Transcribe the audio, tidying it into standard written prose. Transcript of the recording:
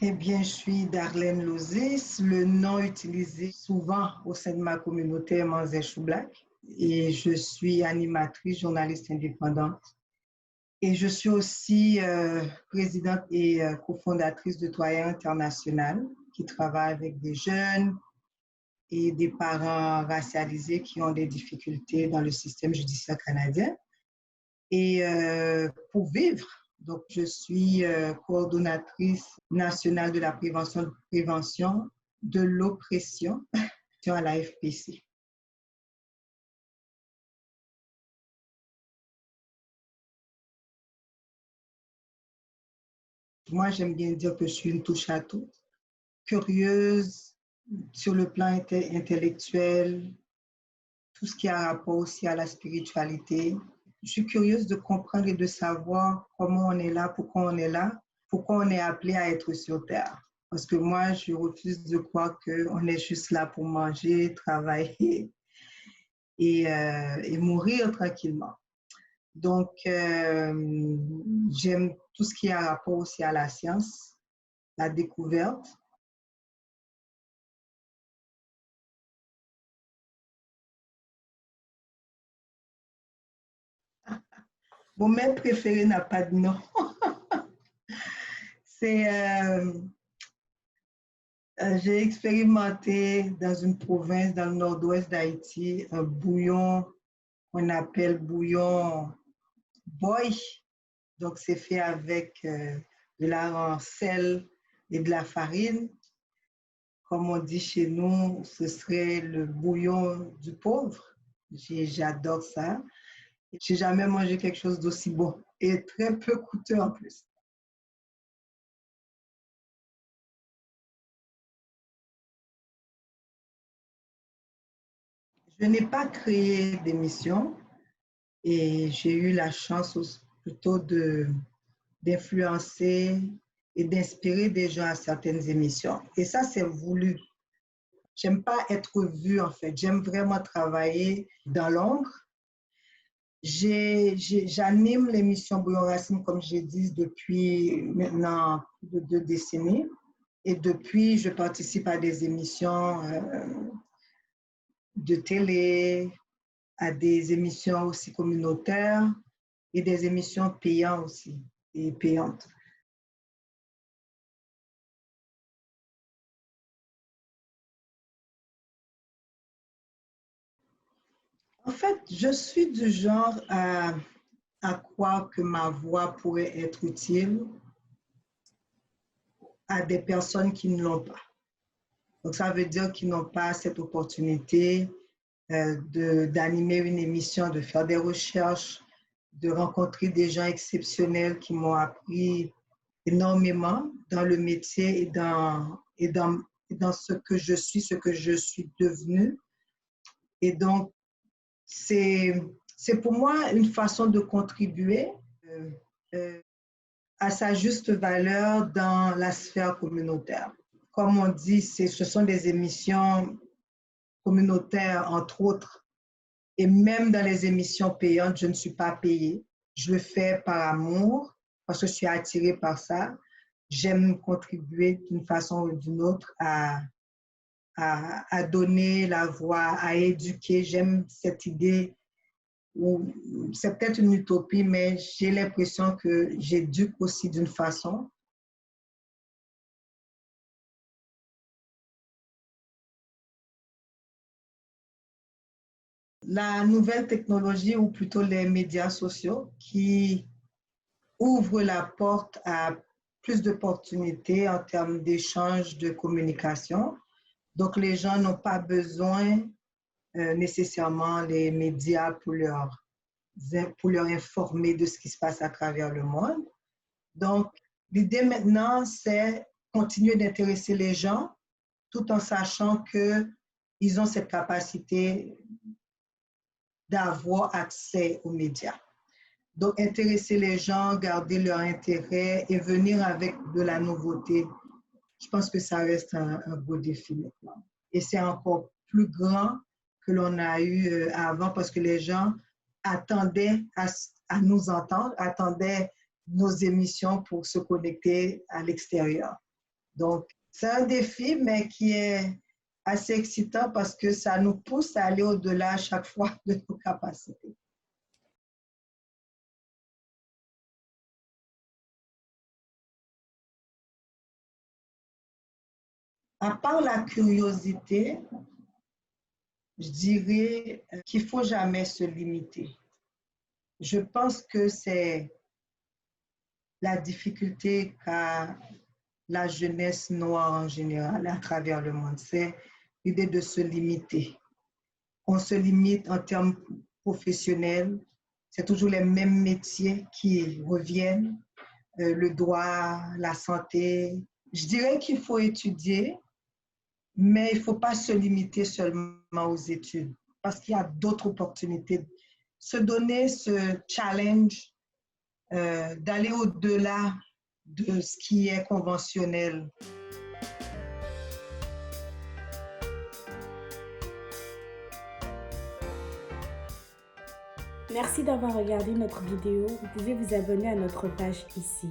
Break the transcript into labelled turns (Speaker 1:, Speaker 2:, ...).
Speaker 1: Eh bien, je suis Darlene Lozis, le nom utilisé souvent au sein de ma communauté Manzé-Chou Black. Et je suis animatrice, journaliste indépendante. Et je suis aussi présidente et cofondatrice de Toya International, qui travaille avec des jeunes et des parents racialisés qui ont des difficultés dans le système judiciaire canadien. Et pour vivre, donc je suis coordonnatrice nationale de la prévention de l'oppression à la FPC. Moi, j'aime bien dire que je suis une touche-à-tout, curieuse sur le plan intellectuel, tout ce qui a rapport aussi à la spiritualité. Je suis curieuse de comprendre et de savoir comment on est là, pourquoi on est appelé à être sur Terre. Parce que moi, je refuse de croire qu'on est juste là pour manger, travailler et mourir tranquillement. Donc, j'aime tout ce qui a rapport aussi à la science, la découverte. Mon mets préféré n'a pas de nom. J'ai expérimenté dans une province dans le nord-ouest d'Haïti un bouillon qu'on appelle bouillon boy. Donc, c'est fait avec de la sel et de la farine. Comme on dit chez nous, ce serait le bouillon du pauvre. J'adore ça. J'ai jamais mangé quelque chose d'aussi bon et très peu coûteux en plus. Je n'ai pas créé d'émission et j'ai eu la chance plutôt d'influencer et d'inspirer des gens à certaines émissions. Et ça, c'est voulu. J'aime pas être vue en fait. J'aime vraiment travailler dans l'ombre. J'anime l'émission Bouillon Racine, comme j'ai dit, depuis maintenant plus de 2 décennies. Et depuis, je participe à des émissions de télé, à des émissions aussi communautaires et des émissions payantes aussi, et payantes. En fait, je suis du genre à croire que ma voix pourrait être utile à des personnes qui ne l'ont pas. Donc, ça veut dire qu'ils n'ont pas cette opportunité d'animer une émission, de faire des recherches, de rencontrer des gens exceptionnels qui m'ont appris énormément dans le métier et dans ce que je suis devenue. Et donc, c'est pour moi une façon de contribuer euh, euh, à sa juste valeur dans la sphère communautaire. Comme on dit, ce sont des émissions communautaires, entre autres. Et même dans les émissions payantes, je ne suis pas payée. Je le fais par amour, parce que je suis attirée par ça. J'aime contribuer d'une façon ou d'une autre à donner la voix, à éduquer. J'aime cette idée où c'est peut-être une utopie, mais j'ai l'impression que j'éduque aussi d'une façon. La nouvelle technologie, ou plutôt les médias sociaux, qui ouvrent la porte à plus d'opportunités en termes d'échange, de communication. Donc, les gens n'ont pas besoin nécessairement les médias pour leur informer de ce qui se passe à travers le monde. Donc, l'idée maintenant, c'est continuer d'intéresser les gens tout en sachant qu'ils ont cette capacité d'avoir accès aux médias. Donc, intéresser les gens, garder leur intérêt et venir avec de la nouveauté, je pense que ça reste un beau défi maintenant. Et c'est encore plus grand que l'on a eu avant parce que les gens attendaient à nous entendre, attendaient nos émissions pour se connecter à l'extérieur. Donc, c'est un défi, mais qui est assez excitant parce que ça nous pousse à aller au-delà à chaque fois de nos capacités. À part la curiosité, je dirais qu'il ne faut jamais se limiter. Je pense que c'est la difficulté qu'a la jeunesse noire en général à travers le monde, c'est l'idée de se limiter. On se limite en termes professionnels, c'est toujours les mêmes métiers qui reviennent, le droit, la santé. Je dirais qu'il faut étudier, mais il ne faut pas se limiter seulement aux études parce qu'il y a d'autres opportunités. Se donner ce challenge d'aller au-delà de ce qui est conventionnel.
Speaker 2: Merci d'avoir regardé notre vidéo. Vous pouvez vous abonner à notre page ici.